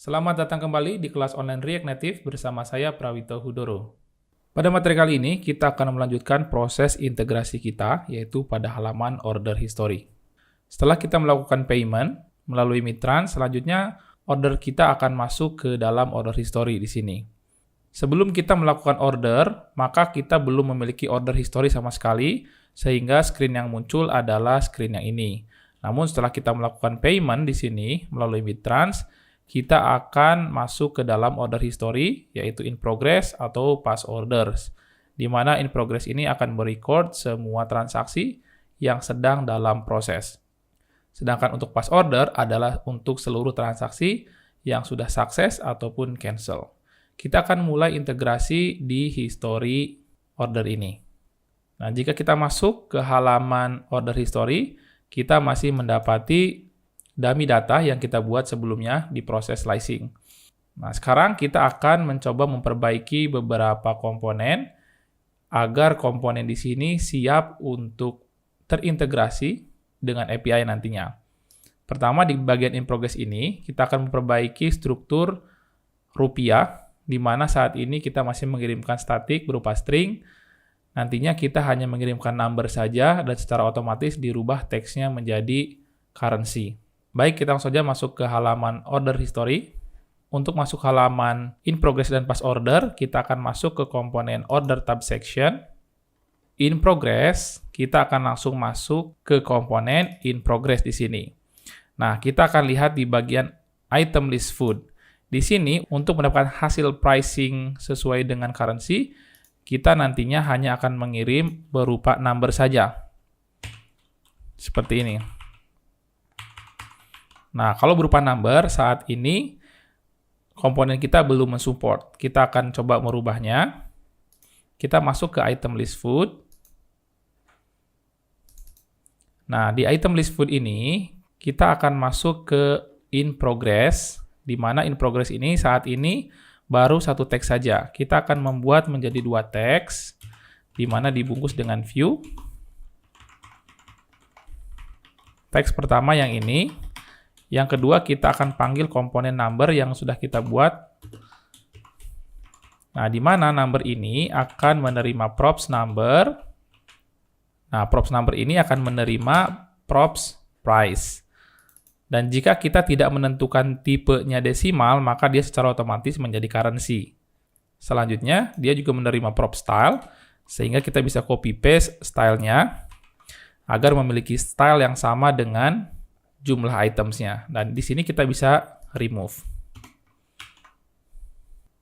Selamat datang kembali di kelas online React Native bersama saya Prawito Hudoro. Pada materi kali ini, kita akan melanjutkan proses integrasi kita, yaitu pada halaman order history. Setelah kita melakukan payment melalui Midtrans, selanjutnya order kita akan masuk ke dalam order history di sini. Sebelum kita melakukan order, maka kita belum memiliki order history sama sekali, sehingga screen yang muncul adalah screen yang ini. Namun setelah kita melakukan payment di sini melalui Midtrans, kita akan masuk ke dalam order history, yaitu in progress atau past orders, di mana in progress ini akan merecord semua transaksi yang sedang dalam proses. Sedangkan untuk past order adalah untuk seluruh transaksi yang sudah sukses ataupun cancel. Kita akan mulai integrasi di history order ini. Nah, jika kita masuk ke halaman order history, kita masih mendapati dummy data yang kita buat sebelumnya di proses slicing. Nah, sekarang kita akan mencoba memperbaiki beberapa komponen agar komponen di sini siap untuk terintegrasi dengan API nantinya. Pertama, di bagian in progress ini, kita akan memperbaiki struktur rupiah, di mana saat ini kita masih mengirimkan statik berupa string. Nantinya kita hanya mengirimkan number saja dan secara otomatis dirubah teksnya menjadi currency. Baik, kita langsung saja masuk ke halaman order history. Untuk masuk halaman in progress dan past order, kita akan masuk ke komponen order tab section. In progress, kita akan langsung masuk ke komponen in progress di sini. Nah, kita akan lihat di bagian item list food. Di sini, untuk mendapatkan hasil pricing sesuai dengan currency, kita nantinya hanya akan mengirim berupa number saja. Seperti ini. Nah, kalau berupa number, saat ini komponen kita belum mensupport. Kita akan coba merubahnya. Kita masuk ke item list food. Nah, di item list food ini, kita akan masuk ke in progress, di mana in progress ini saat ini baru satu teks saja. Kita akan membuat menjadi dua teks, di mana dibungkus dengan view. Teks pertama yang ini. Yang kedua, kita akan panggil komponen number yang sudah kita buat. Nah, di mana number ini akan menerima props number. Nah, props number ini akan menerima props price. Dan jika kita tidak menentukan tipenya desimal, maka dia secara otomatis menjadi currency. Selanjutnya, dia juga menerima prop style, sehingga kita bisa copy paste stylenya agar memiliki style yang sama dengan jumlah itemsnya. Dan di sini kita bisa remove.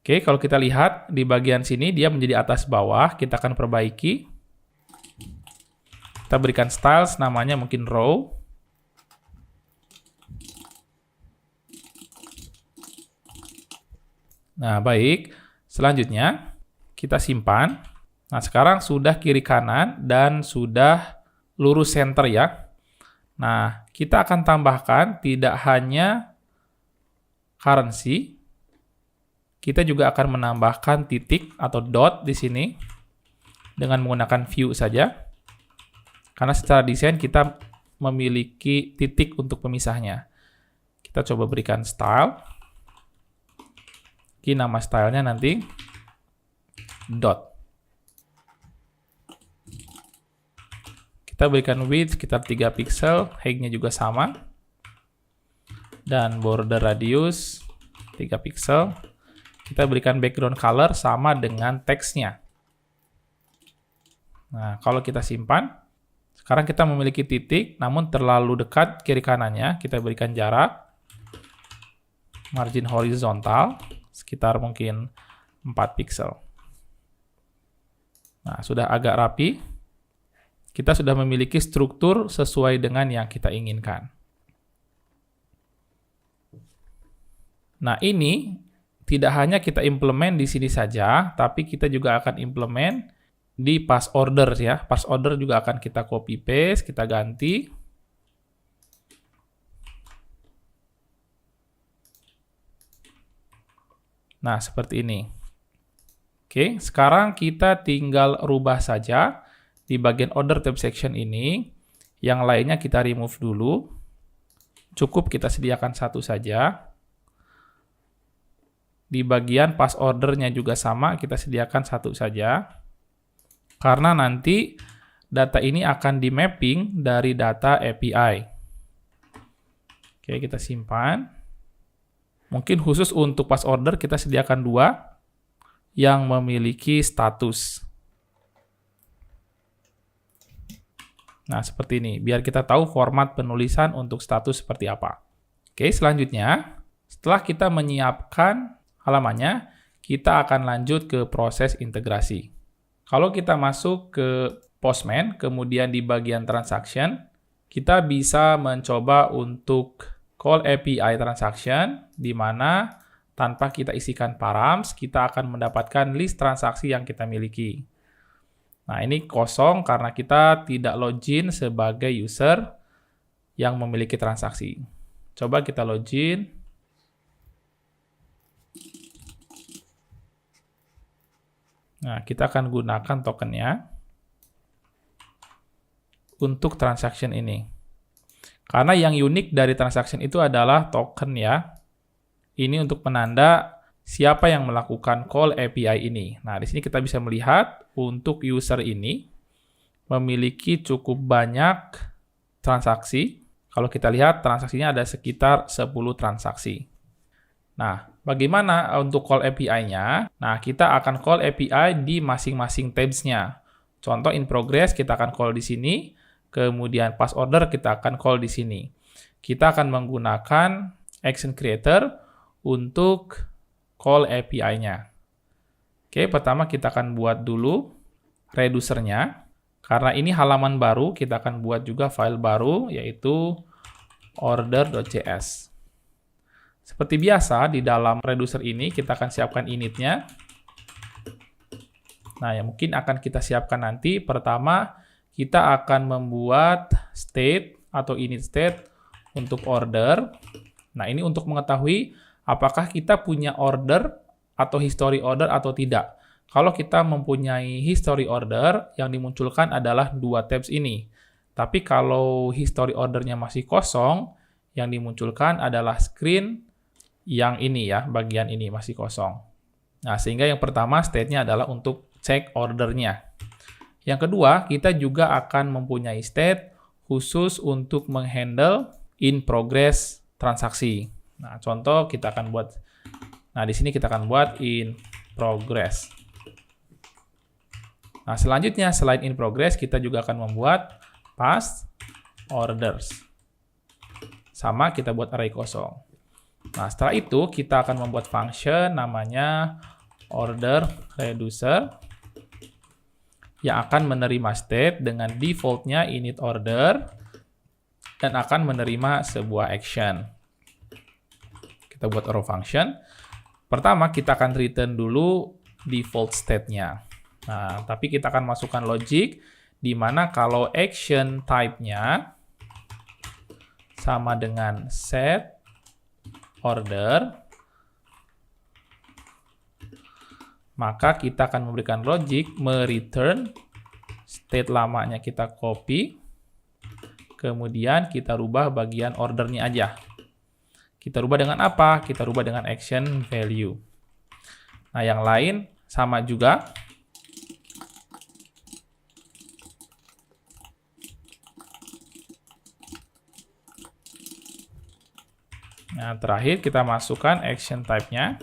Oke, kalau kita lihat di bagian sini dia menjadi atas bawah, kita akan perbaiki. Kita berikan styles, namanya mungkin row. Nah, baik. Selanjutnya kita simpan. Nah, sekarang sudah kiri kanan dan sudah lurus center ya. Nah, kita akan tambahkan tidak hanya currency, kita juga akan menambahkan titik atau dot di sini dengan menggunakan view saja. Karena secara desain kita memiliki titik untuk pemisahnya. Kita coba berikan style. Ini nama stylenya nanti dot. Kita berikan width sekitar 3 pixel, height-nya juga sama. Dan border radius 3 pixel. Kita berikan background color sama dengan teksnya. Nah, kalau kita simpan, sekarang kita memiliki titik, namun terlalu dekat kiri kanannya. Kita berikan jarak, margin horizontal, sekitar mungkin 4 pixel. Nah, sudah agak rapi. Kita sudah memiliki struktur sesuai dengan yang kita inginkan. Nah, ini tidak hanya kita implement di sini saja, tapi kita juga akan implement di past order ya. Past order juga akan kita copy paste, kita ganti. Nah, seperti ini. Oke, sekarang kita tinggal rubah saja. Di bagian order tab section ini, yang lainnya kita remove dulu. Cukup kita sediakan satu saja. Di bagian pass ordernya juga sama, kita sediakan 1 saja. Karena nanti data ini akan di mapping dari data API. Oke, kita simpan. Mungkin khusus untuk pass order kita sediakan 2 yang memiliki status. Nah, seperti ini. Biar kita tahu format penulisan untuk status seperti apa. Oke, selanjutnya, setelah kita menyiapkan halamannya, kita akan lanjut ke proses integrasi. Kalau kita masuk ke Postman, kemudian di bagian transaction, kita bisa mencoba untuk call API transaction, di mana tanpa kita isikan params, kita akan mendapatkan list transaksi yang kita miliki. Nah, ini kosong karena kita tidak login sebagai user yang memiliki transaksi. Coba kita login. Nah, kita akan gunakan tokennya untuk transaction ini. Karena yang unik dari transaction itu adalah token ya. Ini untuk penanda siapa yang melakukan call API ini. Nah, di sini kita bisa melihat untuk user ini memiliki cukup banyak transaksi. Kalau kita lihat transaksinya ada sekitar 10 transaksi. Nah, bagaimana untuk call API-nya? Nah, kita akan call API di masing-masing tabs-nya. Contoh in progress kita akan call di sini, kemudian pass order kita akan call di sini. Kita akan menggunakan action creator untuk call API-nya. Oke, pertama kita akan buat dulu reducer-nya. Karena ini halaman baru, kita akan buat juga file baru, yaitu order.js. Seperti biasa, di dalam reducer ini kita akan siapkan init-nya. Nah, yang mungkin akan kita siapkan nanti, pertama kita akan membuat state atau init state untuk order. Nah, ini untuk mengetahui apakah kita punya order atau history order atau tidak. Kalau kita mempunyai history order, yang dimunculkan adalah 2 tabs ini. Tapi kalau history ordernya masih kosong, yang dimunculkan adalah screen yang ini ya, bagian ini masih kosong. Nah, sehingga yang pertama state-nya adalah untuk cek ordernya. Yang kedua, kita juga akan mempunyai state khusus untuk menghandle in progress transaksi. Nah, contoh kita akan buat, nah di sini kita akan buat in progress. Nah, selanjutnya selain in progress, kita juga akan membuat pass orders. Sama kita buat array kosong. Nah, setelah itu kita akan membuat function namanya order reducer yang akan menerima state dengan defaultnya init order dan akan menerima sebuah action. Kita buat arrow function. Pertama kita akan return dulu default state-nya. Nah, tapi kita akan masukkan logic di mana kalau action type-nya sama dengan set order, maka kita akan memberikan logic mereturn state lamanya kita copy, kemudian kita rubah bagian ordernya aja. Kita rubah dengan apa? Kita rubah dengan action value. Nah, yang lain sama juga. Nah, terakhir kita masukkan action type-nya.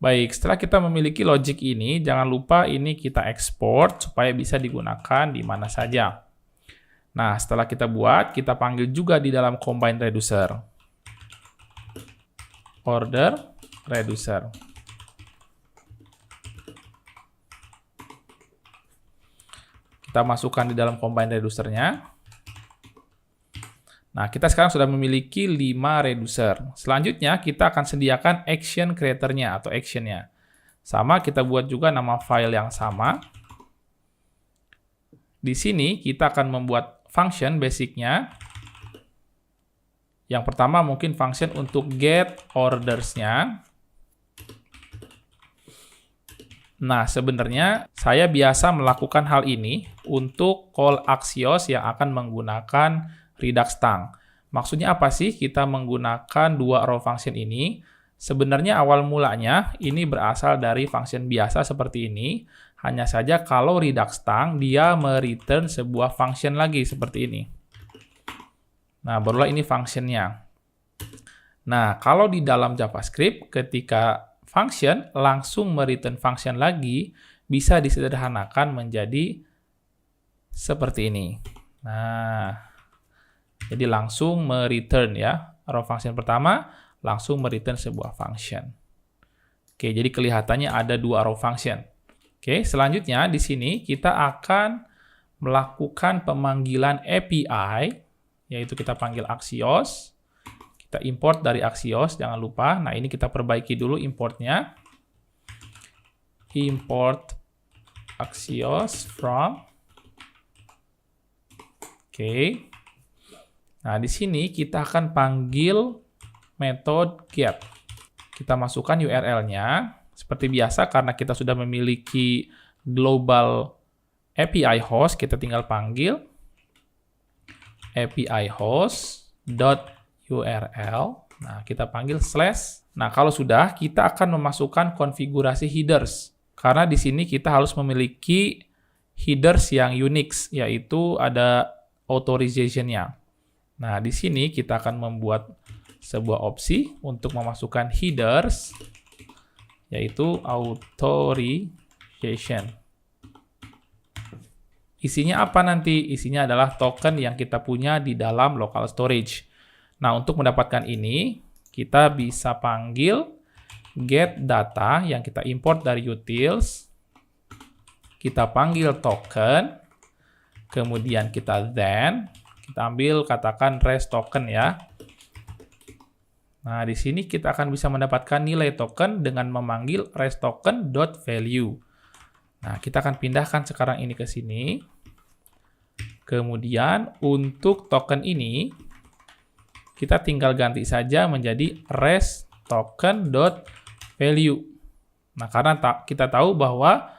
Baik, setelah kita memiliki logic ini, jangan lupa ini kita export supaya bisa digunakan di mana saja. Nah, setelah kita buat, kita panggil juga di dalam combine reducer. Order reducer. Kita masukkan di dalam combine reducer-nya. Nah, kita sekarang sudah memiliki 5 reducer. Selanjutnya, kita akan sediakan action creator-nya atau action-nya. Sama, kita buat juga nama file yang sama. Di sini, kita akan membuat function basic-nya. Yang pertama, mungkin function untuk get orders-nya. Nah, sebenarnya saya biasa melakukan hal ini untuk call Axios yang akan menggunakan Redux tang. Maksudnya apa sih kita menggunakan dua arrow function ini? Sebenarnya awal mulanya ini berasal dari function biasa seperti ini, hanya saja kalau Redux tang dia mereturn sebuah function lagi seperti ini. Nah, barulah ini functionnya. Nah, kalau di dalam JavaScript, ketika function langsung mereturn function lagi, bisa disederhanakan menjadi seperti ini. Nah, jadi langsung mereturn ya. Arrow function pertama langsung mereturn sebuah function. Oke, jadi kelihatannya ada dua arrow function. Oke, selanjutnya di sini kita akan melakukan pemanggilan API, yaitu kita panggil Axios. Kita import dari Axios, jangan lupa. Nah, ini kita perbaiki dulu importnya. Import Axios from. Oke. Nah, di sini kita akan panggil metode get. Kita masukkan URL-nya. Seperti biasa, karena kita sudah memiliki global API host, kita tinggal panggil API host.url. Nah, kita panggil slash. Nah, kalau sudah, kita akan memasukkan konfigurasi headers. Karena di sini kita harus memiliki headers yang Unix, yaitu ada authorization-nya. Nah, di sini kita akan membuat sebuah opsi untuk memasukkan headers, yaitu authorization. Isinya apa nanti? Isinya adalah token yang kita punya di dalam local storage. Nah, untuk mendapatkan ini, kita bisa panggil get data yang kita import dari utils. Kita panggil token, kemudian kita ambil katakan res token ya. Nah, di sini kita akan bisa mendapatkan nilai token dengan memanggil res token.value. Nah, kita akan pindahkan sekarang ini ke sini. Kemudian untuk token ini, kita tinggal ganti saja menjadi res token.value. Nah, karena kita tahu bahwa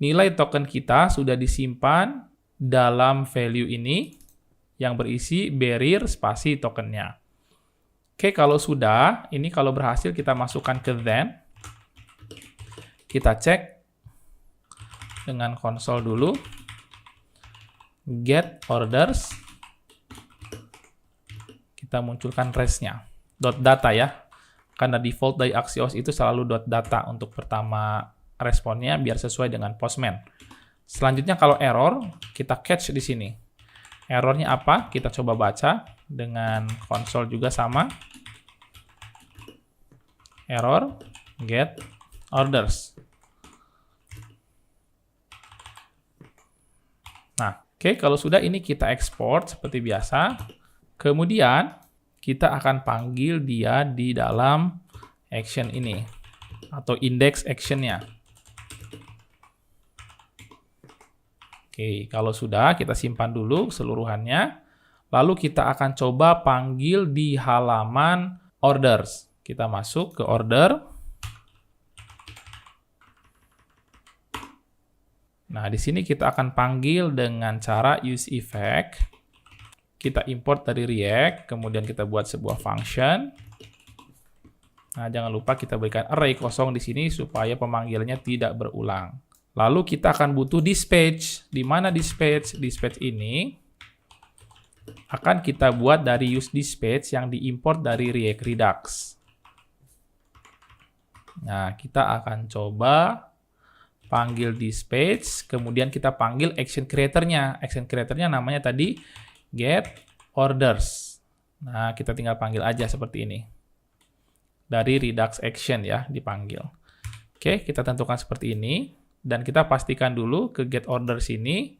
nilai token kita sudah disimpan dalam value ini yang berisi barrier spasi tokennya. Oke, kalau sudah, ini kalau berhasil kita masukkan ke then. Kita cek dengan konsol dulu. Get orders. Kita munculkan res-nya. .data ya. Karena default dari Axios itu selalu .data untuk pertama responnya biar sesuai dengan Postman. Selanjutnya kalau error, kita catch di sini. Errornya apa? Kita coba baca dengan konsol juga sama. Error get orders. Nah, oke, kalau sudah ini kita ekspor seperti biasa. Kemudian kita akan panggil dia di dalam action ini atau index action-nya. Oke, kalau sudah kita simpan dulu keseluruhannya. Lalu kita akan coba panggil di halaman orders. Kita masuk ke order. Nah, di sini kita akan panggil dengan cara use effect. Kita import dari React, kemudian kita buat sebuah function. Nah, jangan lupa kita berikan array kosong di sini supaya pemanggilannya tidak berulang. Lalu kita akan butuh dispatch. Di mana dispatch? Dispatch ini akan kita buat dari use dispatch yang diimport dari React Redux. Nah, kita akan coba panggil dispatch, kemudian kita panggil action creator-nya. Action creator-nya namanya tadi get orders. Nah, kita tinggal panggil aja seperti ini. Dari Redux action ya, dipanggil. Oke, kita tentukan seperti ini. Dan kita pastikan dulu ke get orders ini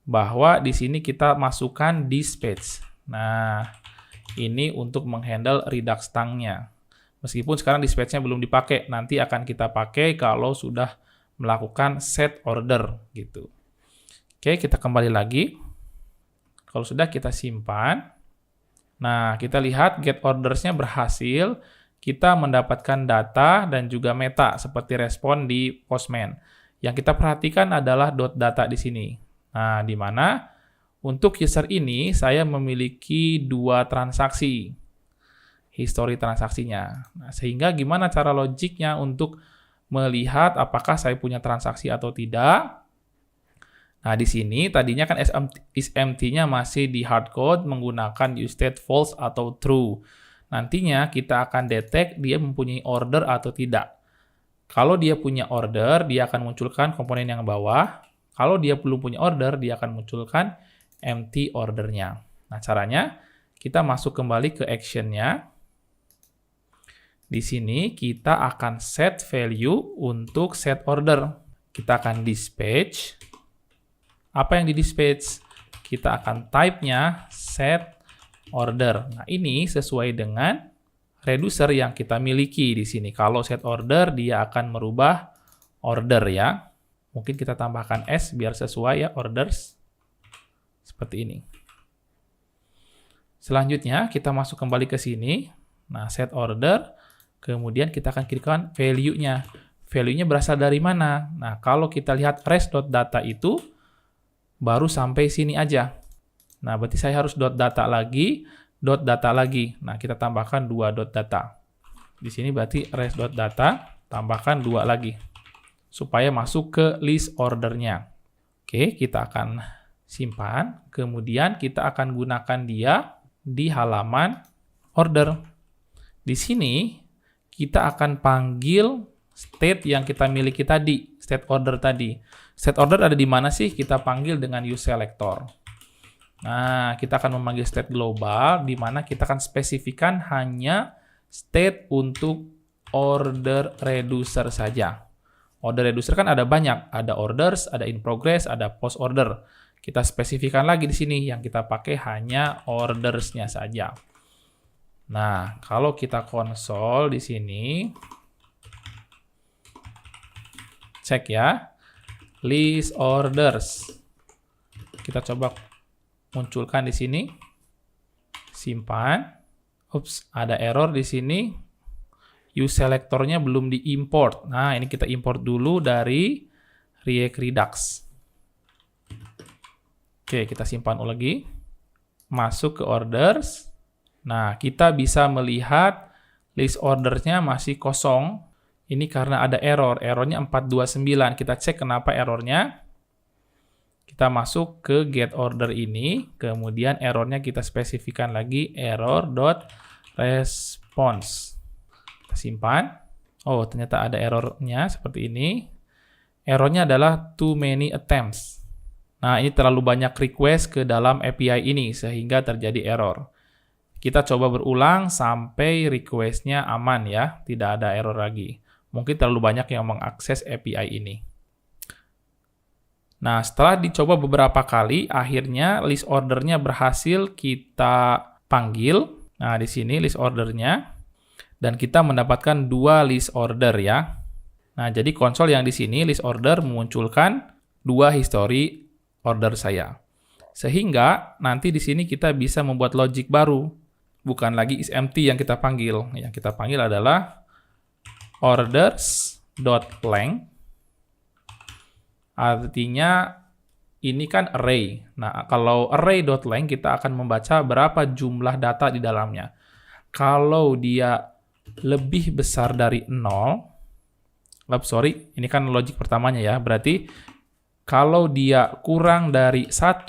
bahwa di sini kita masukkan dispatch. Nah, ini untuk menghandle Redux tang-nya. Meskipun sekarang dispatch-nya belum dipakai, nanti akan kita pakai kalau sudah melakukan set order gitu. Oke, kita kembali lagi. Kalau sudah kita simpan. Nah, kita lihat get orders-nya berhasil. Kita mendapatkan data dan juga meta seperti respon di Postman. Yang kita perhatikan adalah .data di sini. Nah, di mana untuk user ini saya memiliki 2 transaksi. Histori transaksinya. Nah, sehingga gimana cara logiknya untuk melihat apakah saya punya transaksi atau tidak? Nah, di sini tadinya kan isEmpty-nya masih di hardcode menggunakan useState false atau true. Nantinya kita akan detect dia mempunyai order atau tidak. Kalau dia punya order, dia akan munculkan komponen yang bawah. Kalau dia belum punya order, dia akan munculkan empty ordernya. Nah, caranya kita masuk kembali ke action-nya. Di sini kita akan set value untuk set order. Kita akan dispatch. Apa yang di-dispatch? Kita akan type-nya set order. Nah, ini sesuai dengan reducer yang kita miliki di sini. Kalau set order, dia akan merubah order ya. Mungkin kita tambahkan S biar sesuai ya, orders. Seperti ini. Selanjutnya, kita masuk kembali ke sini. Nah, set order. Kemudian kita akan klikkan value-nya. Value-nya berasal dari mana? Nah, kalau kita lihat res.data itu, baru sampai sini aja. Nah, berarti saya harus .data lagi, .data lagi. Nah, kita tambahkan 2 .data. Di sini berarti res.data, tambahkan 2 lagi. Supaya masuk ke list ordernya. Oke, kita akan simpan. Kemudian kita akan gunakan dia di halaman order. Di sini, kita akan panggil state yang kita miliki tadi, state order tadi. State order ada di mana sih? Kita panggil dengan useSelector. Nah, kita akan memanggil state global, di mana kita akan spesifikan hanya state untuk order reducer saja. Order reducer kan ada banyak, ada orders, ada in progress, ada post order. Kita spesifikan lagi di sini, yang kita pakai hanya ordersnya saja. Nah, kalau kita konsol di sini, cek ya, list orders. Kita coba munculkan di sini, simpan. Ups, ada error di sini. useSelector-nya belum diimport. Nah, ini kita import dulu dari React Redux. Oke, kita simpan lagi. Masuk ke orders. Nah, kita bisa melihat list ordernya masih kosong. Ini karena ada error. Errornya 429. Kita cek kenapa errornya. Kita masuk ke get order ini. Kemudian errornya kita spesifikan lagi. Error.response. Kita simpan. Oh, ternyata ada errornya seperti ini. Errornya adalah too many attempts. Nah, ini terlalu banyak request ke dalam API ini sehingga terjadi error. Kita coba berulang sampai request-nya aman ya, tidak ada error lagi. Mungkin terlalu banyak yang mengakses API ini. Nah, setelah dicoba beberapa kali, akhirnya list order-nya berhasil kita panggil. Nah, di sini list order-nya. Dan kita mendapatkan 2 list order ya. Nah, jadi konsol yang di sini list order memunculkan 2 history order saya. Sehingga nanti di sini kita bisa membuat logic baru. Bukan lagi isEmpty yang kita panggil. Yang kita panggil adalah orders.length. Artinya ini kan array. Nah, kalau array.length kita akan membaca berapa jumlah data di dalamnya. Kalau dia lebih besar dari 0, ini kan logic pertamanya ya. Berarti kalau dia kurang dari 1,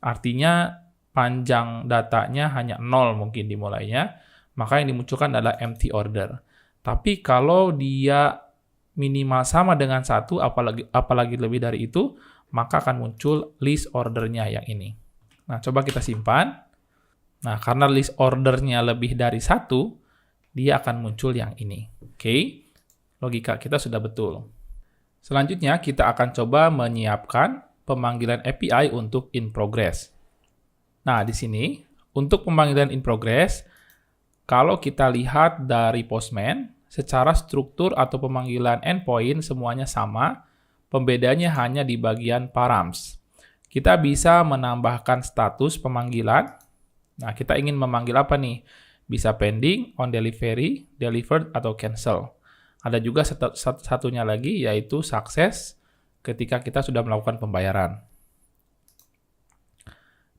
artinya panjang datanya hanya 0 mungkin dimulainya, maka yang dimunculkan adalah empty order. Tapi kalau dia minimal sama dengan 1, apalagi lebih dari itu, maka akan muncul list ordernya yang ini. Nah, coba kita simpan. Nah, karena list ordernya lebih dari 1, dia akan muncul yang ini. Oke, logika kita sudah betul. Selanjutnya, kita akan coba menyiapkan pemanggilan API untuk in progress. Nah, di sini, untuk pemanggilan in progress, kalau kita lihat dari Postman, secara struktur atau pemanggilan endpoint semuanya sama, pembedanya hanya di bagian params. Kita bisa menambahkan status pemanggilan. Nah, kita ingin memanggil apa nih? Bisa pending, on delivery, delivered, atau cancel. Ada juga satunya lagi, yaitu success, ketika kita sudah melakukan pembayaran.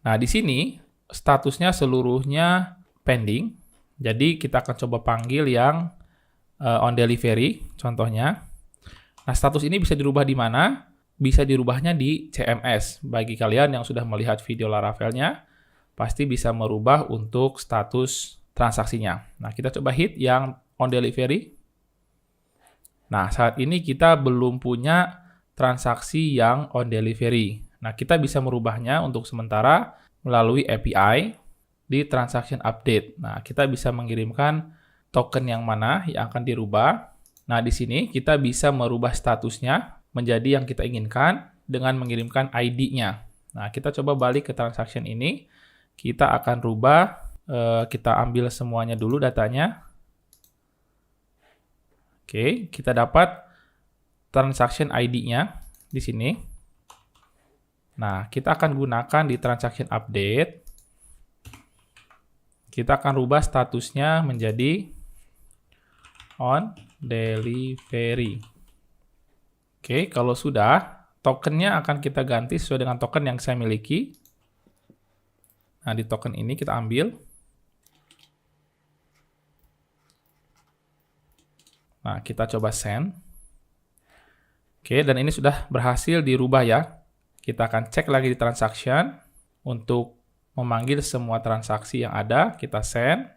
Nah, di sini statusnya seluruhnya pending. Jadi kita akan coba panggil yang on delivery, contohnya. Nah, status ini bisa dirubah di mana? Bisa dirubahnya di CMS. Bagi kalian yang sudah melihat video Laravelnya, pasti bisa merubah untuk status transaksinya. Nah, kita coba hit yang on delivery. Nah, saat ini kita belum punya transaksi yang on delivery. Nah, kita bisa merubahnya untuk sementara melalui API di transaction update. Nah, kita bisa mengirimkan token yang mana yang akan dirubah. Nah, di sini kita bisa merubah statusnya menjadi yang kita inginkan dengan mengirimkan ID-nya. Nah, kita coba balik ke transaction ini. Kita akan rubah, kita ambil semuanya dulu datanya. Oke, kita dapat transaction ID-nya di sini. Nah, kita akan gunakan di transaction update. Kita akan rubah statusnya menjadi on delivery. Oke, kalau sudah, tokennya akan kita ganti sesuai dengan token yang saya miliki. Nah, di token ini kita ambil. Nah, kita coba send. Oke, dan ini sudah berhasil dirubah ya. Kita akan cek lagi di transaction untuk memanggil semua transaksi yang ada. Kita send.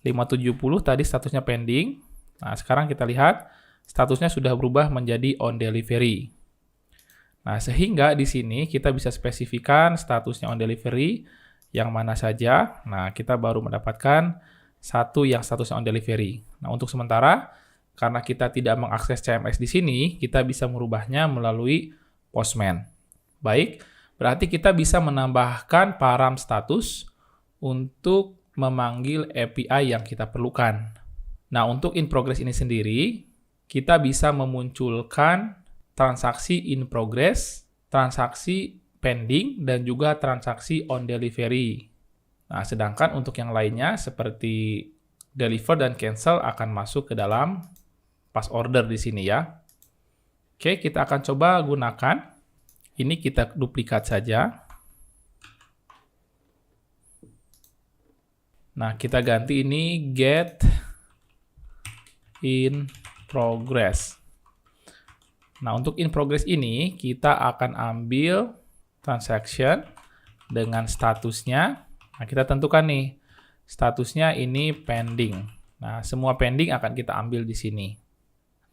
570 tadi statusnya pending. Nah, sekarang kita lihat statusnya sudah berubah menjadi on delivery. Nah, sehingga di sini kita bisa spesifikan statusnya on delivery yang mana saja. Nah, kita baru mendapatkan satu yang statusnya on delivery. Nah, untuk sementara, karena kita tidak mengakses CMS di sini, kita bisa merubahnya melalui Postman. Baik, berarti kita bisa menambahkan param status untuk memanggil API yang kita perlukan. Nah, untuk in progress ini sendiri, kita bisa memunculkan transaksi in progress, transaksi pending, dan juga transaksi on delivery. Nah, sedangkan untuk yang lainnya seperti deliver dan cancel akan masuk ke dalam pas order di sini ya. Oke, kita akan coba gunakan. Ini kita duplikat saja. Nah, kita ganti ini get in progress. Nah, untuk in progress ini kita akan ambil transaction dengan statusnya. Nah, kita tentukan nih statusnya ini pending. Nah, semua pending akan kita ambil di sini.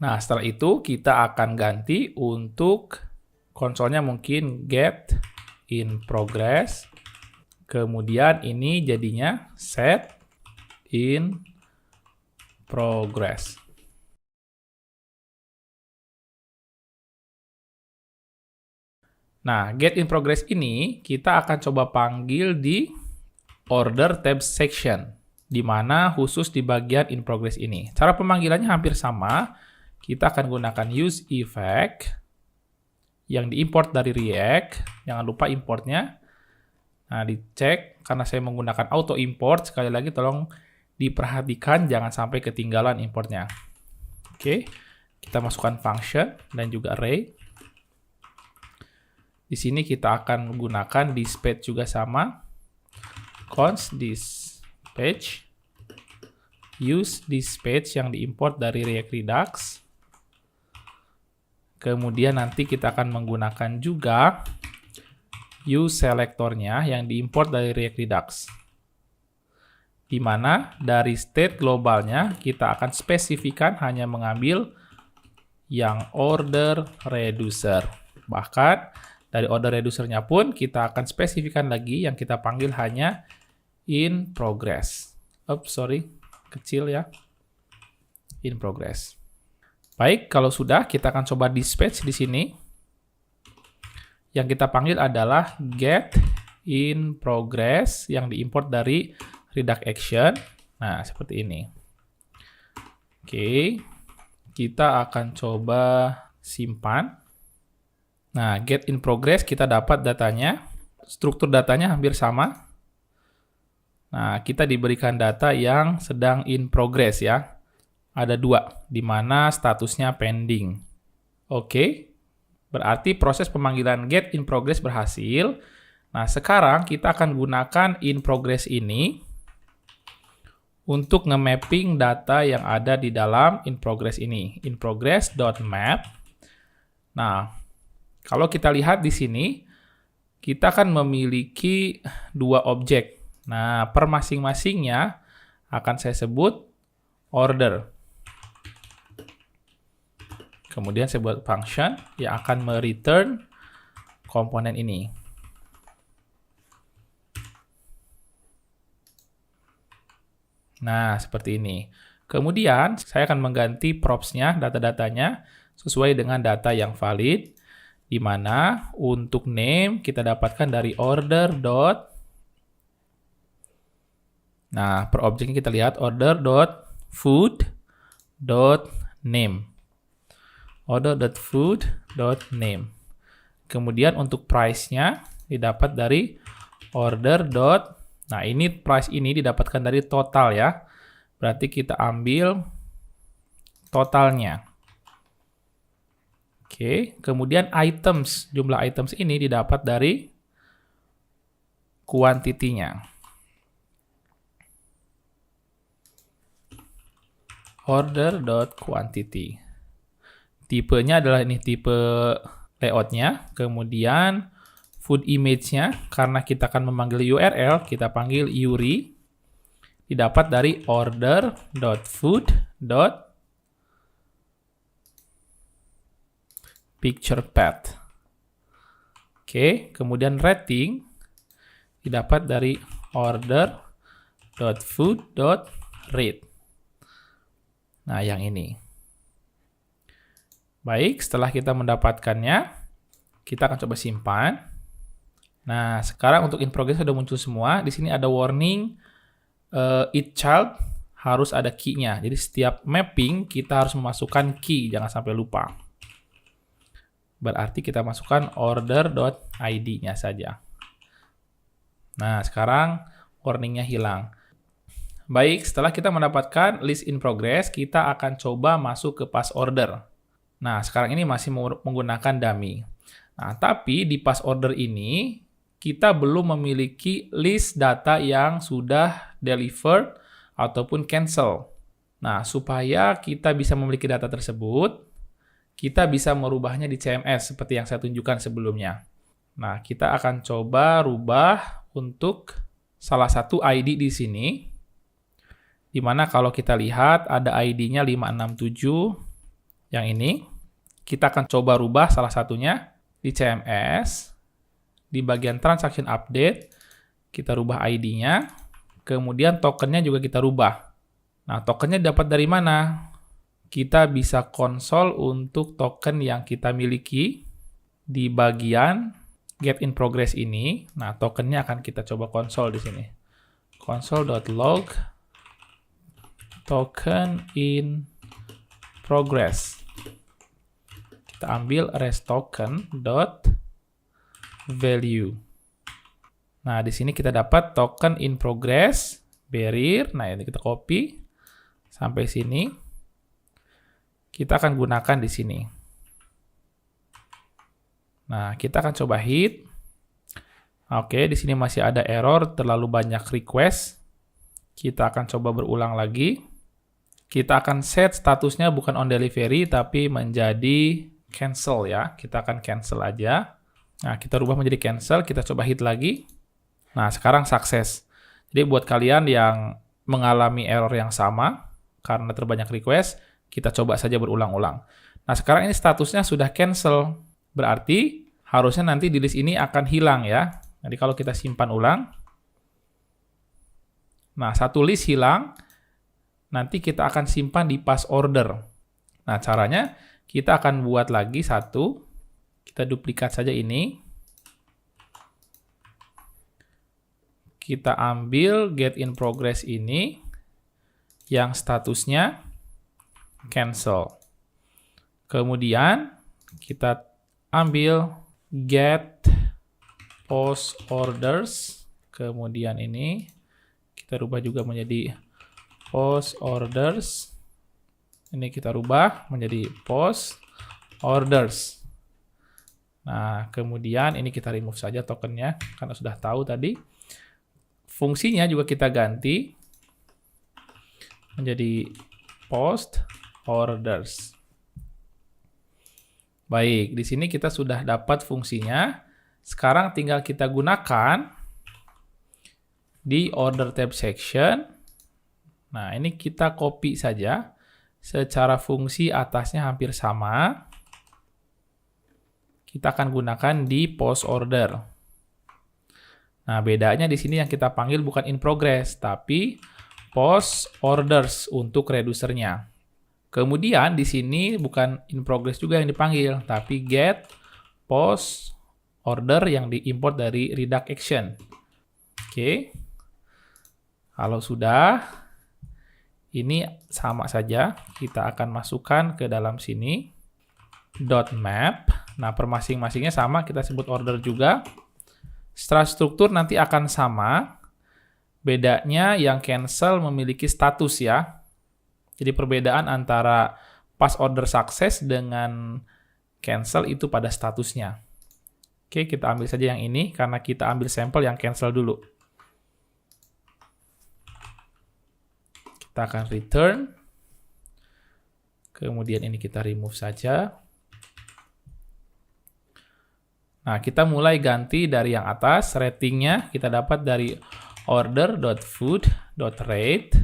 Nah, setelah itu kita akan ganti untuk konsolnya mungkin get in progress. Kemudian ini jadinya set in progress. Nah, get in progress ini kita akan coba panggil di order tab section, di mana khusus di bagian in progress ini. Cara pemanggilannya hampir sama. Kita akan gunakan use effect yang diimport dari React. Jangan lupa importnya. Nah, dicek karena saya menggunakan auto import. Sekali lagi tolong diperhatikan jangan sampai ketinggalan importnya. Oke, kita masukkan function dan juga array. Di sini kita akan menggunakan dispatch juga sama. Const dispatch. Use dispatch yang diimport dari React Redux. Kemudian nanti kita akan menggunakan juga use selectornya yang diimport dari React Redux. Di mana dari state globalnya kita akan spesifikan hanya mengambil yang order reducer. Bahkan dari order reducernya pun kita akan spesifikan lagi yang kita panggil hanya in progress. Kecil ya. In progress. Baik, kalau sudah kita akan coba dispatch di sini. Yang kita panggil adalah get in progress yang diimport dari Redux action. Nah, seperti ini. Oke. Kita akan coba simpan. Nah, get in progress kita dapat datanya. Struktur datanya hampir sama. Nah, kita diberikan data yang sedang in progress ya. Ada 2, di mana statusnya pending. Oke. Berarti proses pemanggilan get in progress berhasil. Nah, sekarang kita akan gunakan in progress ini untuk nge-mapping data yang ada di dalam in progress ini. In progress.map. Nah, kalau kita lihat di sini, kita akan memiliki dua objek. Nah, per masing-masingnya akan saya sebut order. Kemudian saya buat function yang akan me-return komponen ini. Nah, seperti ini. Kemudian, saya akan mengganti props-nya, data-datanya, sesuai dengan data yang valid, di mana untuk name kita dapatkan dari order. Nah, per objeknya kita lihat order.food.name. Order.food.name. Kemudian untuk price-nya didapat dari order. Nah, ini price ini didapatkan dari total ya. Berarti kita ambil totalnya. Oke, kemudian items, jumlah items ini didapat dari kuantitinya. Order.quantity. Tipenya adalah ini tipe layoutnya. Kemudian food image-nya, karena kita akan memanggil URL, kita panggil URI, didapat dari order.food.picturePath. Oke, kemudian rating didapat dari order.food.rate. Nah, yang ini. Baik, setelah kita mendapatkannya, kita akan coba simpan. Nah, sekarang untuk in progress sudah muncul semua. Di sini ada warning each child harus ada key-nya. Jadi setiap mapping kita harus memasukkan key, jangan sampai lupa. Berarti kita masukkan order.id-nya saja. Nah, sekarang warning-nya hilang. Baik, setelah kita mendapatkan list in progress, kita akan coba masuk ke pass order. Nah, sekarang ini masih menggunakan dummy. Nah, tapi di pass order ini, kita belum memiliki list data yang sudah delivered ataupun cancel. Nah, supaya kita bisa memiliki data tersebut, kita bisa merubahnya di CMS seperti yang saya tunjukkan sebelumnya. Nah, kita akan coba rubah untuk salah satu ID di sini, di mana kalau kita lihat ada ID-nya 567, yang ini. Kita akan coba rubah salah satunya di CMS. Di bagian transaction update, kita rubah ID-nya, kemudian tokennya juga kita rubah. Nah, tokennya dapat dari mana? Kita bisa konsol untuk token yang kita miliki di bagian get in progress ini. Nah, tokennya akan kita coba konsol di sini. Console.log token in progress. Kita ambil restToken.value. Nah, di sini kita dapat token in progress, barrier. Nah, ini kita copy sampai sini. Kita akan gunakan di sini. Nah, kita akan coba hit. Oke, di sini masih ada error, terlalu banyak request. Kita akan coba berulang lagi. Kita akan set statusnya bukan on delivery, tapi menjadi cancel ya. Kita akan cancel aja. Nah, kita rubah menjadi cancel, kita coba hit lagi. Nah, sekarang sukses. Jadi buat kalian yang mengalami error yang sama karena terbanyak request, kita coba saja berulang-ulang. Nah, sekarang ini statusnya sudah cancel. Berarti harusnya nanti di list ini akan hilang ya. Jadi kalau kita simpan ulang. Nah, satu list hilang. Nanti kita akan simpan di pass order. Nah, caranya kita akan buat lagi satu. Kita duplikat saja ini. Kita ambil get in progress ini yang statusnya cancel. Kemudian kita ambil get post orders. Kemudian ini kita rubah juga menjadi post orders. Ini kita rubah menjadi post orders. Nah, kemudian ini kita remove saja tokennya, karena sudah tahu tadi. Fungsinya juga kita ganti menjadi post orders. Baik, di sini kita sudah dapat fungsinya. Sekarang tinggal kita gunakan di order tab section. Nah, ini kita copy saja. Secara fungsi atasnya hampir sama. Kita akan gunakan di post order. Nah, bedanya di sini yang kita panggil bukan in progress, tapi post orders untuk reducernya. Kemudian di sini bukan in progress juga yang dipanggil, tapi get post order yang diimport dari redact action. Oke. Kalau sudah, ini sama saja. Kita akan masukkan ke dalam sini. .map. Nah, per masing-masingnya sama, kita sebut order juga. Secara struktur nanti akan sama. Bedanya yang cancel memiliki status ya. Jadi perbedaan antara pas order sukses dengan cancel itu pada statusnya. Oke, kita ambil saja yang ini karena kita ambil sampel yang cancel dulu. Kita akan return. Kemudian ini kita remove saja. Nah, kita mulai ganti dari yang atas. Ratingnya kita dapat dari order.food.rate.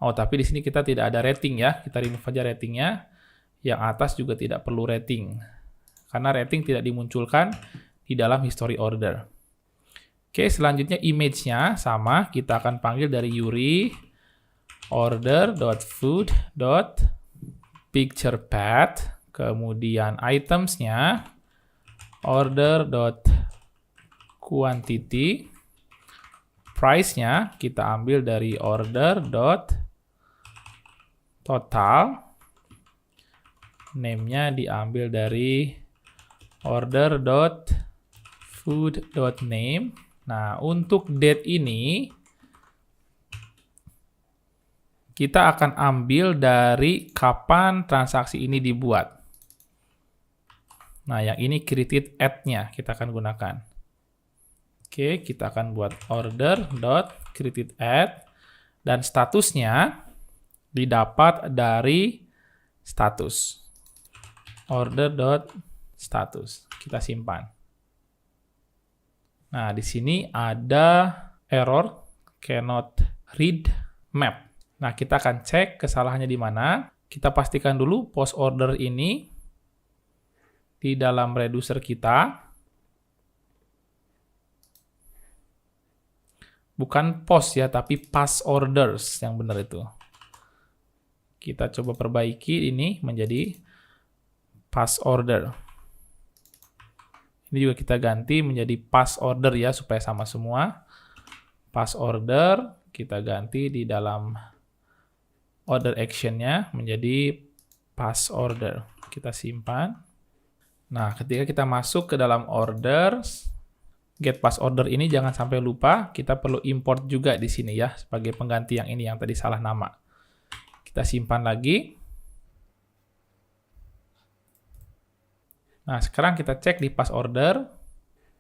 Oh, tapi di sini kita tidak ada rating ya. Kita remove saja ratingnya. Yang atas juga tidak perlu rating. Karena rating tidak dimunculkan di dalam history order. Oke, selanjutnya image-nya sama. Kita akan panggil dari URI order.food.picturepath. Kemudian items-nya order.quantity. Price-nya kita ambil dari order.total. Name-nya diambil dari order.food.name. Nah, untuk date ini kita akan ambil dari kapan transaksi ini dibuat. Nah, yang ini created at-nya kita akan gunakan. Oke, kita akan buat order.created at dan statusnya didapat dari status. Order.status. Kita simpan. Nah, di sini ada error cannot read map. Nah, kita akan cek kesalahannya di mana. Kita pastikan dulu post order ini di dalam reducer kita. Bukan post ya, tapi pass orders yang benar itu. Kita coba perbaiki ini menjadi pass order. Ini juga kita ganti menjadi pass order ya, supaya sama semua. Pass order, kita ganti di dalam order action-nya menjadi pass order. Kita simpan. Nah, ketika kita masuk ke dalam orders, get pass order ini jangan sampai lupa, kita perlu import juga di sini ya, sebagai pengganti yang ini yang tadi salah nama. Kita simpan lagi. Nah, sekarang kita cek di pass order,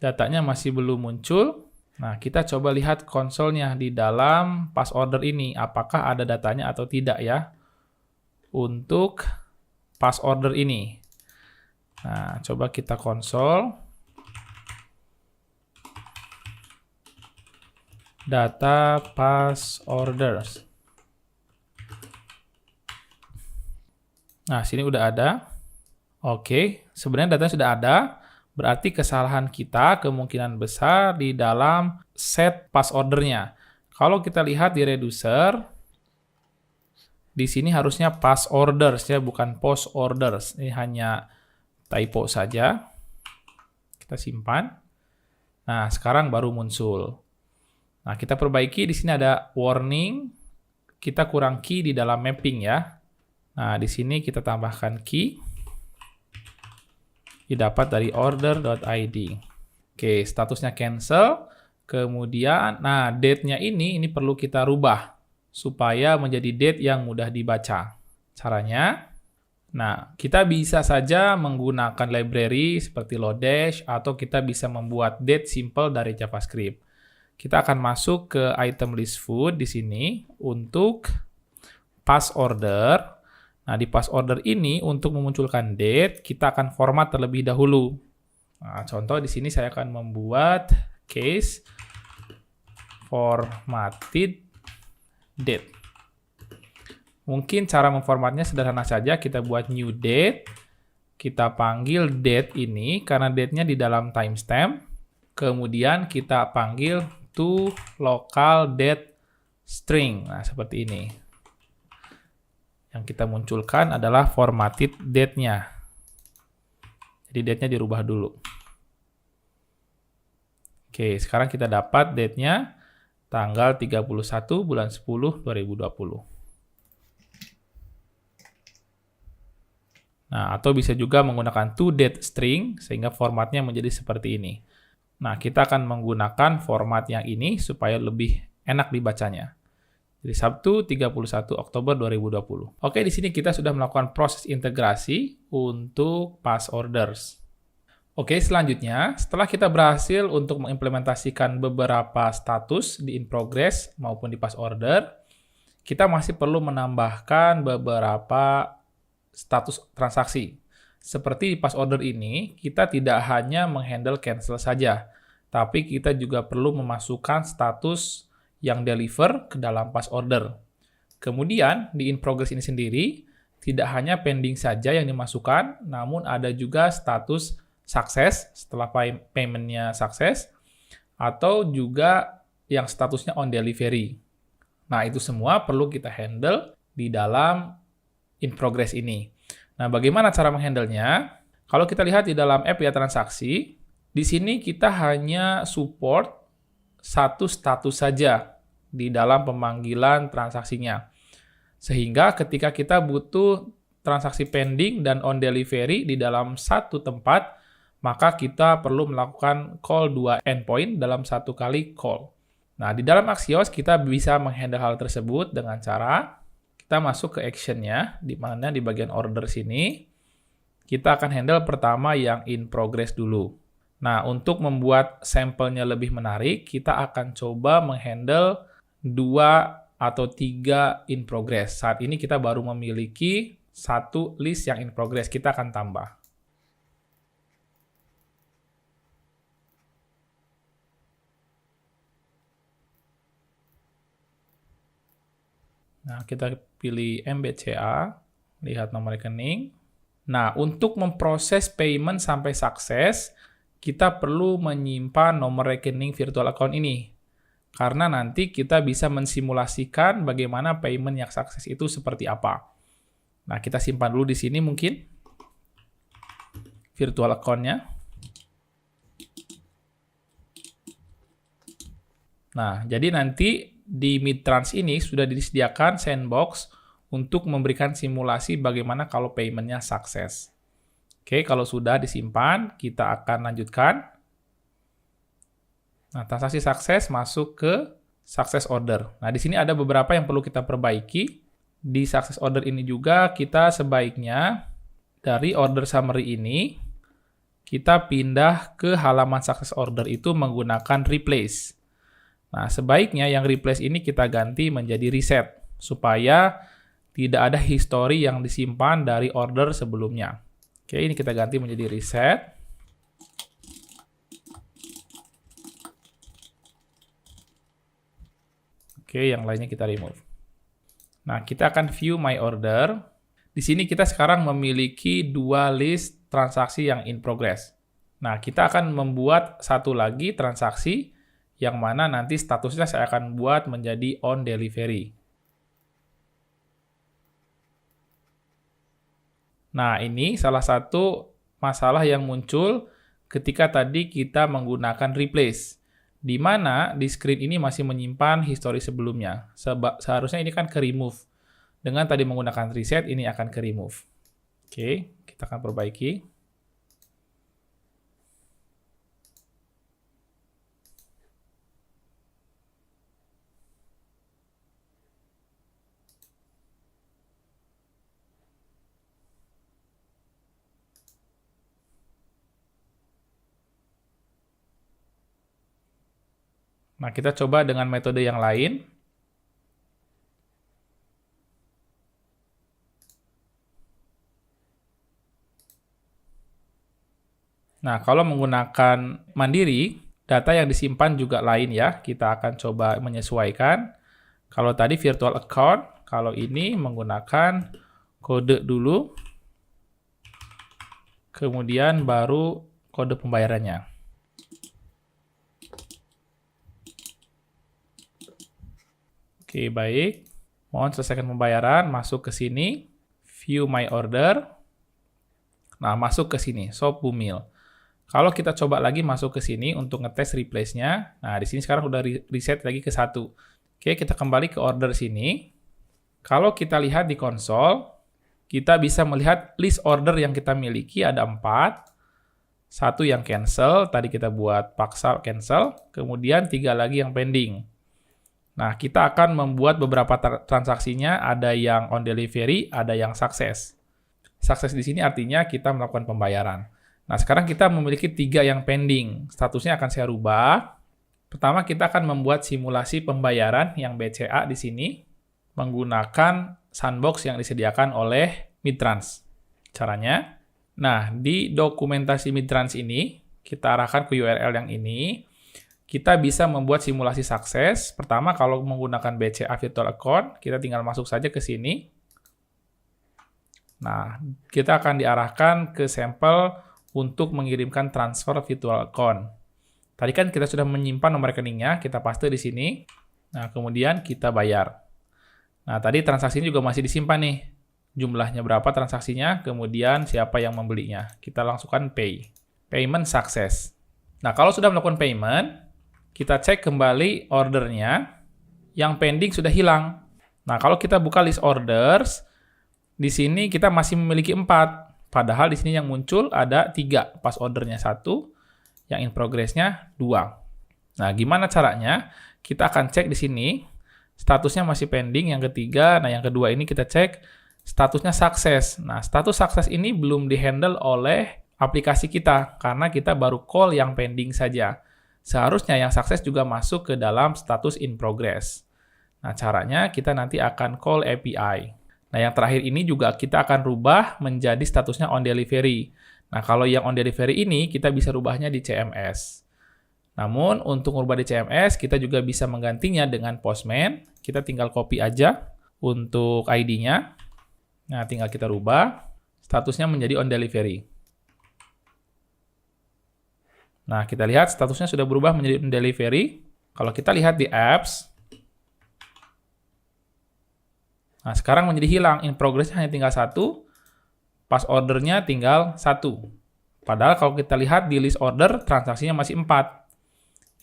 datanya masih belum muncul. Nah, kita coba lihat konsolnya di dalam pass order ini, apakah ada datanya atau tidak ya, untuk pass order ini. Nah, coba kita konsol. Data pass orders. Nah, sini udah ada. Oke, sebenarnya datanya sudah ada. Berarti kesalahan kita kemungkinan besar di dalam set pass ordernya. Kalau kita lihat di reducer, di sini harusnya pass orders ya, bukan post orders. Ini hanya typo saja. Kita simpan. Nah, sekarang baru muncul. Nah, kita perbaiki. Di sini ada warning. Kita kurang key di dalam mapping ya. Nah, di sini kita tambahkan key. Didapat dari order.id. Oke, statusnya cancel. Kemudian, nah date-nya ini perlu kita rubah supaya menjadi date yang mudah dibaca. Caranya, Nah, kita bisa saja menggunakan library seperti Lodash atau kita bisa membuat date simple dari JavaScript. Kita akan masuk ke item list food di sini untuk pass order. Nah, di pass order ini untuk memunculkan date, kita akan format terlebih dahulu. Nah, contoh di sini saya akan membuat case formatted date. Mungkin cara memformatnya sederhana saja, kita buat new date, kita panggil date ini karena date-nya di dalam timestamp, kemudian kita panggil to local date string. Nah, seperti ini. Yang kita munculkan adalah formatted date-nya. Jadi date-nya dirubah dulu. Oke, sekarang kita dapat date-nya tanggal 31 bulan 10 2020. Nah, atau bisa juga menggunakan toDate string sehingga formatnya menjadi seperti ini. Nah, kita akan menggunakan format yang ini supaya lebih enak dibacanya. Jadi Sabtu 31 Oktober 2020. Oke, di sini kita sudah melakukan proses integrasi untuk pass orders. Oke, selanjutnya setelah kita berhasil untuk mengimplementasikan beberapa status di in progress maupun di pass order, kita masih perlu menambahkan beberapa status transaksi. Seperti di pass order ini, kita tidak hanya menghandle cancel saja, tapi kita juga perlu memasukkan status yang deliver ke dalam pass order. Kemudian, di in progress ini sendiri, tidak hanya pending saja yang dimasukkan, namun ada juga status sukses setelah payment-nya sukses, atau juga yang statusnya on delivery. Nah, itu semua perlu kita handle di dalam in progress ini. Nah, bagaimana cara menghandlenya? Kalau kita lihat di dalam API transaksi, di sini kita hanya support satu status saja di dalam pemanggilan transaksinya. Sehingga ketika kita butuh transaksi pending dan on delivery di dalam satu tempat, maka kita perlu melakukan call 2 endpoint dalam satu kali call. Nah, di dalam Axios kita bisa menghandle hal tersebut dengan cara kita masuk ke action-nya, di mana di bagian order sini, kita akan handle pertama yang in progress dulu. Nah, untuk membuat sampelnya lebih menarik, kita akan coba menghandle 2 atau 3 in progress. Saat ini kita baru memiliki satu list yang in progress, kita akan tambah. Nah, kita pilih MBCA, lihat nomor rekening. Nah, untuk memproses payment sampai sukses, kita perlu menyimpan nomor rekening virtual account ini. Karena nanti kita bisa mensimulasikan bagaimana payment yang sukses itu seperti apa. Nah, kita simpan dulu di sini mungkin virtual account-nya. Nah, jadi nanti di Midtrans ini sudah disediakan sandbox untuk memberikan simulasi bagaimana kalau payment-nya sukses. Oke, kalau sudah disimpan, kita akan lanjutkan. Nah, transaksi sukses masuk ke success order. Nah, di sini ada beberapa yang perlu kita perbaiki. Di success order ini juga kita sebaiknya dari order summary ini, kita pindah ke halaman success order itu menggunakan replace. Nah, sebaiknya yang replace ini kita ganti menjadi reset, supaya tidak ada history yang disimpan dari order sebelumnya. Oke, ini kita ganti menjadi reset. Oke, yang lainnya kita remove. Nah, kita akan view my order. Di sini kita sekarang memiliki 2 list transaksi yang in progress. Nah, kita akan membuat satu lagi transaksi yang mana nanti statusnya saya akan buat menjadi on delivery. Nah, ini salah satu masalah yang muncul ketika tadi kita menggunakan replace, di mana di screen ini masih menyimpan history sebelumnya. Seharusnya ini kan ke remove. Dengan tadi menggunakan reset, ini akan ke remove. Oke, kita akan perbaiki. Nah, kita coba dengan metode yang lain. Nah, kalau menggunakan mandiri, data yang disimpan juga lain ya. Kita akan coba menyesuaikan. Kalau tadi virtual account, kalau ini menggunakan kode dulu, kemudian baru kode pembayarannya. Oke, baik. Mohon selesaikan pembayaran, masuk ke sini, view my order. Nah, masuk ke sini, Shop Bumil. Kalau kita coba lagi masuk ke sini untuk ngetes replace-nya, nah di sini sekarang udah reset lagi ke 1. Oke, kita kembali ke order sini. Kalau kita lihat di konsol, kita bisa melihat list order yang kita miliki ada 4. 1 yang cancel, tadi kita buat paksa cancel, kemudian 3 lagi yang pending. Nah, kita akan membuat beberapa transaksinya, ada yang on delivery, ada yang sukses. Sukses di sini artinya kita melakukan pembayaran. Nah, sekarang kita memiliki 3 yang pending. Statusnya akan saya rubah. Pertama, kita akan membuat simulasi pembayaran yang BCA di sini menggunakan sandbox yang disediakan oleh Midtrans. Caranya, nah, di dokumentasi Midtrans ini, kita arahkan ke URL yang ini, kita bisa membuat simulasi sukses. Pertama, kalau menggunakan BCA Virtual Account, kita tinggal masuk saja ke sini. Nah, kita akan diarahkan ke sampel untuk mengirimkan transfer virtual account. Tadi kan kita sudah menyimpan nomor rekeningnya, kita paste di sini. Nah, kemudian kita bayar. Nah, tadi transaksinya juga masih disimpan nih. Jumlahnya berapa transaksinya, kemudian siapa yang membelinya. Kita langsungkan pay. Payment success. Nah, kalau sudah melakukan payment, kita cek kembali ordernya. Yang pending sudah hilang. Nah, kalau kita buka list orders, di sini kita masih memiliki 4. Padahal di sini yang muncul ada 3, pas ordernya 1, yang in progress-nya 2. Nah, gimana caranya? Kita akan cek di sini, statusnya masih pending, yang ketiga, nah yang kedua ini kita cek, statusnya sukses. Nah, status sukses ini belum di-handle oleh aplikasi kita, karena kita baru call yang pending saja. Seharusnya yang sukses juga masuk ke dalam status in progress. Nah, caranya kita nanti akan call API. Nah, yang terakhir ini juga kita akan rubah menjadi statusnya on delivery. Nah, kalau yang on delivery ini, kita bisa rubahnya di CMS. Namun, untuk merubah di CMS, kita juga bisa menggantinya dengan Postman. Kita tinggal copy aja untuk ID-nya. Nah, tinggal kita rubah. Statusnya menjadi on delivery. Nah, kita lihat statusnya sudah berubah menjadi on delivery. Kalau kita lihat di apps, nah, sekarang menjadi hilang. In progress hanya tinggal 1. Pas ordernya tinggal 1. Padahal kalau kita lihat di list order, transaksinya masih 4.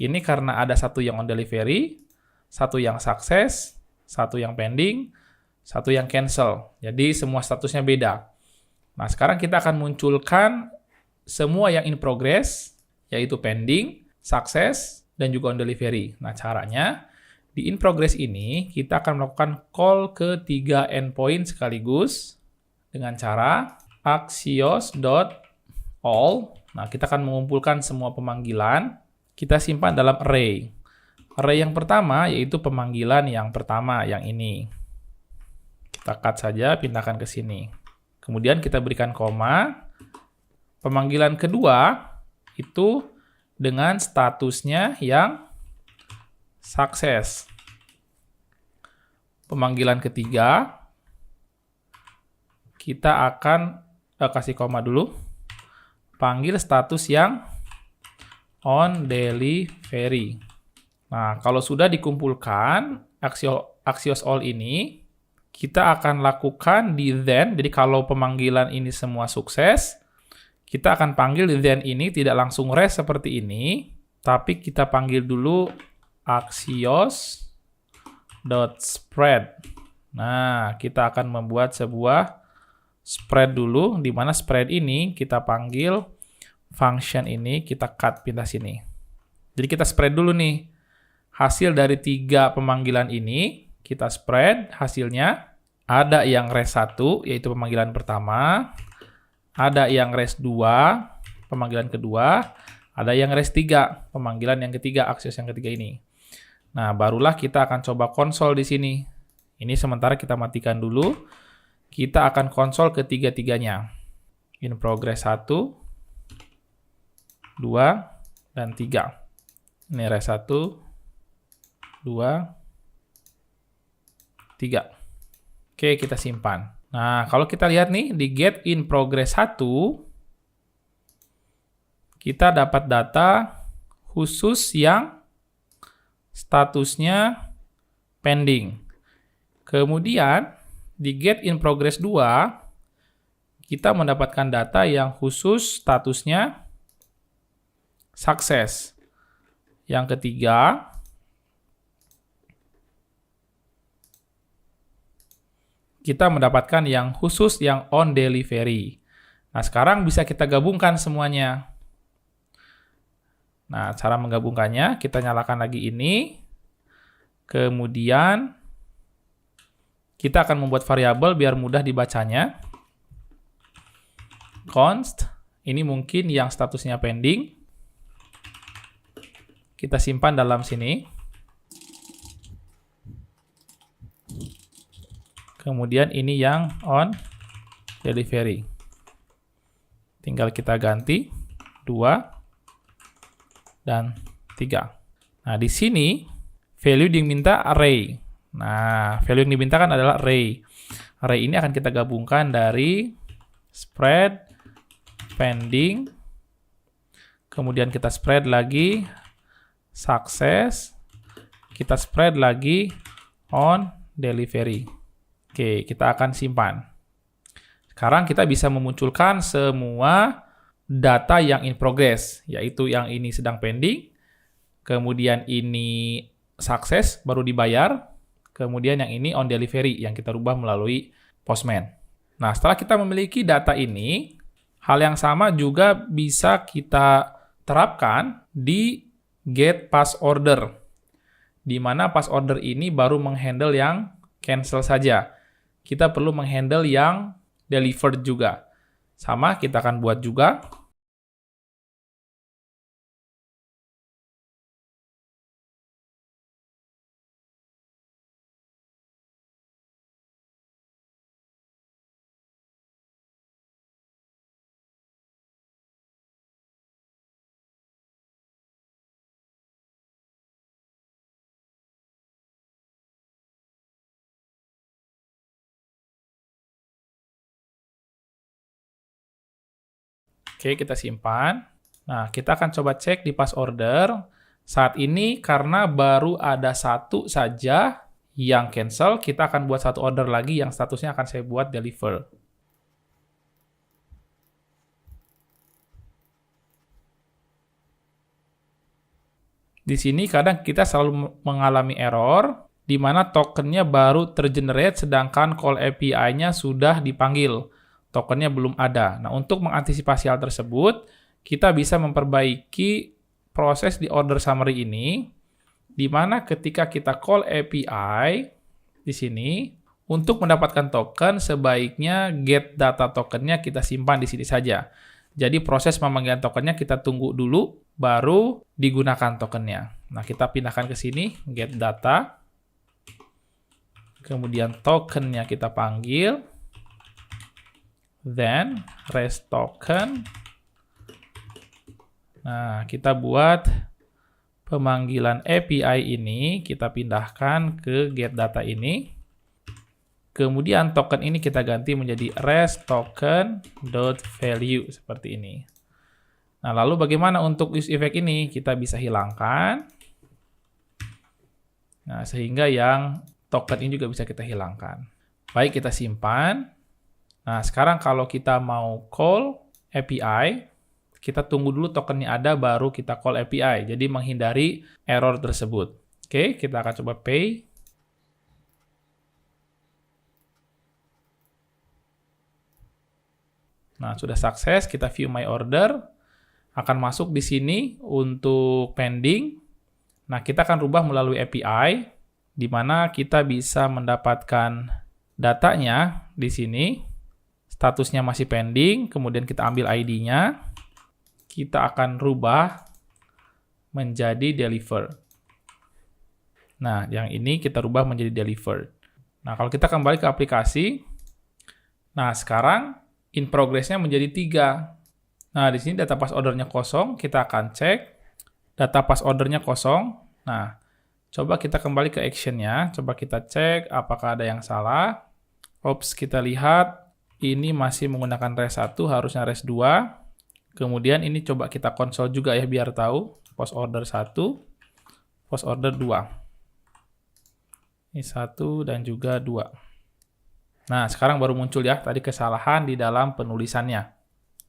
Ini karena ada 1 yang on delivery, 1 yang sukses, 1 yang pending, 1 yang cancel. Jadi semua statusnya beda. Nah, sekarang kita akan munculkan semua yang in progress, yaitu pending, sukses, dan juga on delivery. Nah, caranya, di in progress ini, kita akan melakukan call ke 3 endpoint sekaligus dengan cara axios.all. Nah, kita akan mengumpulkan semua pemanggilan. Kita simpan dalam array. Array yang pertama yaitu pemanggilan yang pertama, yang ini. Kita cut saja, pindahkan ke sini. Kemudian kita berikan koma. Pemanggilan kedua itu dengan statusnya yang sukses. Pemanggilan ketiga, kita akan kasih koma dulu. Panggil status yang on delivery. Nah, kalau sudah dikumpulkan Axios all ini, kita akan lakukan di then. Jadi kalau pemanggilan ini semua sukses, kita akan panggil di then ini tidak langsung rest seperti ini, tapi kita panggil dulu axios.spread. Nah, kita akan membuat sebuah spread dulu, di mana spread ini kita panggil function ini, kita cut pindah sini. Jadi kita spread dulu nih. Hasil dari 3 pemanggilan ini, kita spread hasilnya. Ada yang res 1, yaitu pemanggilan pertama. Ada yang res 2, pemanggilan kedua. Ada yang res 3, pemanggilan yang ketiga, Axios yang ketiga ini. Nah, barulah kita akan coba konsol di sini. Ini sementara kita matikan dulu. Kita akan konsol ketiga-tiganya. In progress 1, 2, dan 3. Ini res 1, 2, 3. Oke, kita simpan. Nah, kalau kita lihat nih, di get in progress 1, kita dapat data khusus yang statusnya pending. Kemudian, di get in progress 2, kita mendapatkan data yang khusus statusnya sukses. Yang ketiga, kita mendapatkan yang khusus yang on delivery. Nah, sekarang bisa kita gabungkan semuanya. Nah, cara menggabungkannya, kita nyalakan lagi ini. Kemudian, kita akan membuat variabel biar mudah dibacanya. Const, ini mungkin yang statusnya pending. Kita simpan dalam sini. Kemudian ini yang on delivery. Tinggal kita ganti 2 dan 3. Nah, di sini value yang diminta array. Nah, value yang diminta kan adalah array. Array ini akan kita gabungkan dari spread pending, kemudian kita spread lagi success, kita spread lagi on delivery. Oke, kita akan simpan. Sekarang kita bisa memunculkan semua data yang in progress, yaitu yang ini sedang pending, kemudian ini sukses, baru dibayar, kemudian yang ini on delivery, yang kita rubah melalui Postman. Nah, setelah kita memiliki data ini, hal yang sama juga bisa kita terapkan di get pass order, di mana pass order ini baru menghandle yang cancel saja. Kita perlu menghandle yang delivered juga. Sama, kita akan buat juga. Oke, kita simpan. Nah, kita akan coba cek di pass order. Saat ini karena baru ada satu saja yang cancel, kita akan buat satu order lagi yang statusnya akan saya buat deliver. Di sini kadang kita selalu mengalami error, di mana tokennya baru tergenerate sedangkan call API-nya sudah dipanggil. Tokennya belum ada. Nah, untuk mengantisipasi hal tersebut, kita bisa memperbaiki proses di order summary ini, di mana ketika kita call API di sini, untuk mendapatkan token, sebaiknya get data tokennya kita simpan di sini saja. Jadi proses pemanggilan tokennya kita tunggu dulu, baru digunakan tokennya. Nah, kita pindahkan ke sini, get data, kemudian tokennya kita panggil, then rest token. Nah, kita buat pemanggilan API ini, kita pindahkan ke get data ini. Kemudian token ini kita ganti menjadi rest token.value seperti ini. Nah, lalu bagaimana untuk use effect ini? Kita bisa hilangkan. Nah, sehingga yang token ini juga bisa kita hilangkan. Baik, kita simpan. Nah, sekarang kalau kita mau call API, kita tunggu dulu tokennya ada, baru kita call API. Jadi menghindari error tersebut. Oke, kita akan coba pay. Nah, sudah sukses. Kita view my order. Akan masuk di sini untuk pending. Nah, kita akan rubah melalui API, di mana kita bisa mendapatkan datanya di sini. Statusnya masih pending, kemudian kita ambil ID-nya, kita akan rubah menjadi deliver. Nah, yang ini kita rubah menjadi delivered. Nah, kalau kita kembali ke aplikasi, nah sekarang in progress-nya menjadi 3. Nah, di sini data pas ordernya kosong, kita akan cek. Data pas ordernya kosong. Nah, coba kita kembali ke action-nya. Coba kita cek apakah ada yang salah. Ops, kita lihat ini masih menggunakan res 1, harusnya res 2. Kemudian ini coba kita konsol juga ya biar tahu. Post order 1, post order 2. Ini 1 dan juga 2. Nah, sekarang baru muncul ya tadi kesalahan di dalam penulisannya.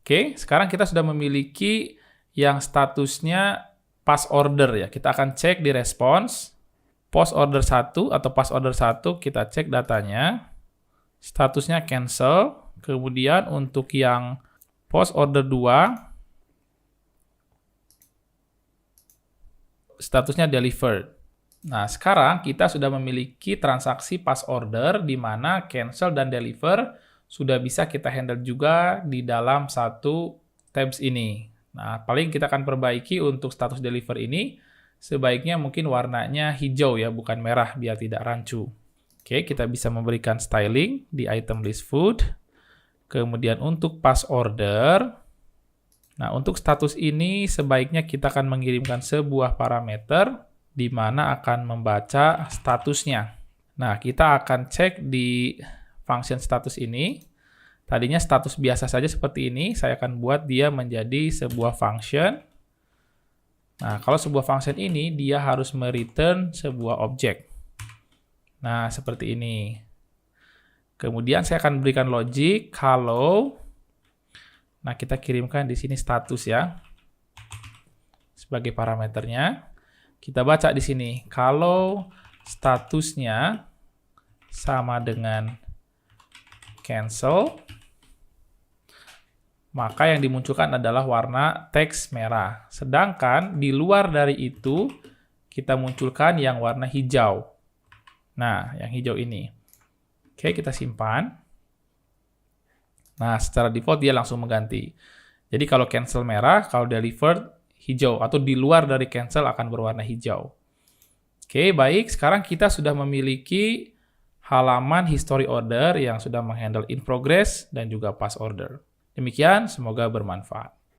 Oke, sekarang kita sudah memiliki yang statusnya pas order ya. Kita akan cek di response. Post order 1 atau pas order 1 kita cek datanya. Statusnya cancel. Kemudian untuk yang post order 2 statusnya delivered. Nah, sekarang kita sudah memiliki transaksi pas order di mana cancel dan deliver sudah bisa kita handle juga di dalam satu tabs ini. Nah, paling kita akan perbaiki untuk status deliver ini, sebaiknya mungkin warnanya hijau ya, bukan merah biar tidak rancu. Oke, kita bisa memberikan styling di item list food. Kemudian untuk pas order, nah untuk status ini sebaiknya kita akan mengirimkan sebuah parameter di mana akan membaca statusnya. Nah, kita akan cek di function status ini. Tadinya status biasa saja seperti ini, saya akan buat dia menjadi sebuah function. Nah, kalau sebuah function ini, dia harus mereturn sebuah objek. Nah, seperti ini. Kemudian saya akan berikan logic kalau, nah kita kirimkan di sini status ya, sebagai parameternya. Kita baca di sini, kalau statusnya sama dengan cancel, maka yang dimunculkan adalah warna teks merah. Sedangkan di luar dari itu, kita munculkan yang warna hijau. Nah, yang hijau ini. Oke, kita simpan. Nah, secara default dia langsung mengganti. Jadi kalau cancel merah, kalau delivered hijau, atau di luar dari cancel akan berwarna hijau. Oke, baik. Sekarang kita sudah memiliki halaman history order yang sudah menghandle in progress dan juga past order. Demikian, semoga bermanfaat.